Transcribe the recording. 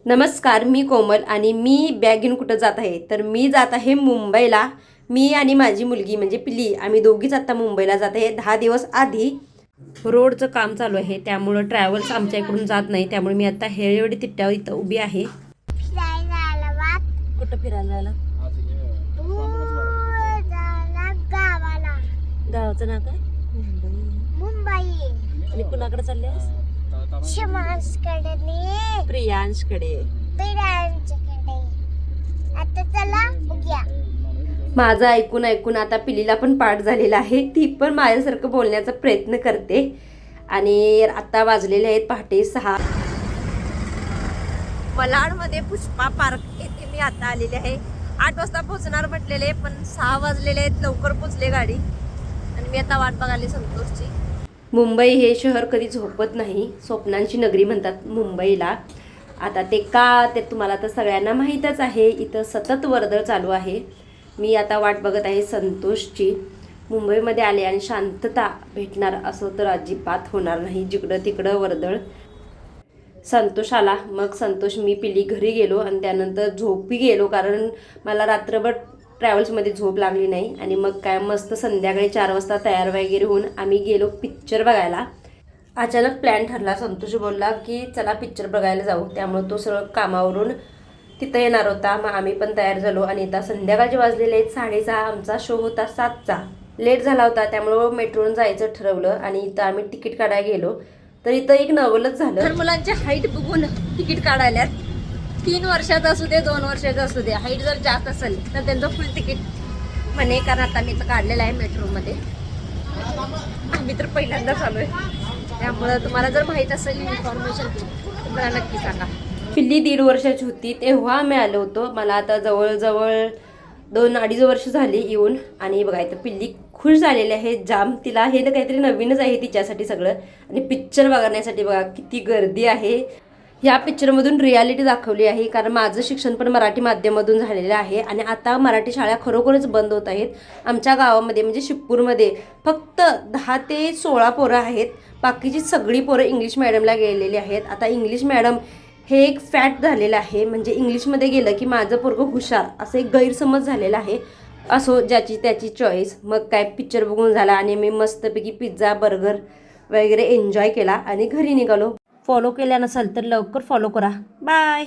नमस्कार, मी कोमल आणि मी बॅग घेऊन कुठं जात आहे तर मी जात आहे मुंबईला. मी आणि माझी मुलगी म्हणजे पिली आम्ही दोघीच आता मुंबईला जात आहे. 10 दिवस आधी रोडचं काम चालू आहे त्यामुळं ट्रॅव्हल्स आमच्या इकडून जात नाही. त्यामुळे मी आता हेळेवाडी तिट्ट्यावर इथं उभी आहे. कुठं फिरायला आला? गावाचं नाव काय? मुंबई. आणि कुणाकडे चाललेस? शिवांशकडे. प्रियांशकडे. आता चला बघूया. माझं ऐकून ऐकून आता पिलीला पण पाठ झालेला आहे. ती पण माझ्यासारखं बोलण्याचा प्रयत्न करते. आणि आता वाजलेले आहेत पहाटे 6. मलाडमध्ये पुष्पा पार्क येथे मी आता आलेले आहे. 8 वाजता पोहोचणार म्हटलेले पण 6 वाजलेले आहेत. लवकर पोहोचले गाडी आणि मी आता वाट बघाली संतोषची. मुंबई हे शहर कधी झोपत नाही. स्वप्नांची नगरी म्हणतात मुंबईला. आता ते का ते तुम्हाला तर सगळ्यांना माहीतच आहे. इथं सतत वर्दळ चालू आहे. मी आता वाट बघत आहे संतोषची. मुंबईमध्ये आले आणि शांतता भेटणार असं तर अजिबात होणार नाही. जिकडं तिकडं वर्दळ. संतोष आला, मग संतोष मी पिली घरी गेलो आणि त्यानंतर झोपी गेलो कारण मला रात्रभर ट्रॅव्हल्समध्ये झोप लागली नाही. आणि मग काय मस्त संध्याकाळी 4 वाजता तयार वगैरे होऊन आम्ही गेलो पिक्चर बघायला. अचानक प्लॅन ठरला. संतोष बोलला की चला पिक्चर बघायला जाऊ. त्यामुळे तो सरळ कामावरून तिथं येणार होता. मग आम्ही पण तयार झालो आणि आता संध्याकाळचे वाजलेले आहेत 6:30. आमचा शो होता 7चा. लेट झाला होता त्यामुळं मेट्रोनं जायचं ठरवलं आणि इथं आम्ही तिकीट काढायला गेलो तर इथं एक नवलच झालं. तर मुलांची हाईट बघून तिकीट काढायला 3 वर्षाचं असू दे 2 वर्षाचं असू दे, हाईट जर जास्त असेल तर त्यांचं फुल तिकीट म्हणे. कारण आता मी तर काढलेलं आहे मेट्रोमध्ये. आम्ही तर पहिल्यांदाच आलो आहे त्यामुळं तुम्हाला जर माहीत असेल इन्फॉर्मेशन तर मला नक्की सांगा. पिल्ली 1.5 वर्षाची होती तेव्हा आम्ही आलो होतो. मला आता जवळजवळ 2-2.5 वर्ष झाली येऊन. आणि बघा इथं पिल्ली खुश झालेली आहे जाम. तिला हे तर काहीतरी नवीनच आहे तिच्यासाठी सगळं. आणि पिक्चर बघण्यासाठी बघा किती गर्दी आहे. ह्या पिक्चरमधून रियालिटी दाखवली आहे कारण माझं शिक्षण पण मराठी माध्यमातून झालेलं आहे आणि आता मराठी शाळा खरोखरच बंद होत आहेत. आमच्या गावामध्ये म्हणजे शिवपूरमध्ये फक्त 10 ते 16 पोरं आहेत. बाकीची सगळी पोरं इंग्लिश मॅडमला गेलेली आहेत. आता इंग्लिश मॅडम हे एक फॅट झालेलं आहे. म्हणजे इंग्लिशमध्ये गेलं की माझं पोरगं हुशार असं एक गैरसमज झालेला आहे. असो ज्याची त्याची चॉईस. मग काय पिक्चर बघून झाला आणि मी मस्तपैकी पिझ्झा बर्गर वगैरे एन्जॉय केला आणि घरी निघालो. फॉलो केल्या नसाल तर लवकर फॉलो करा. बाय.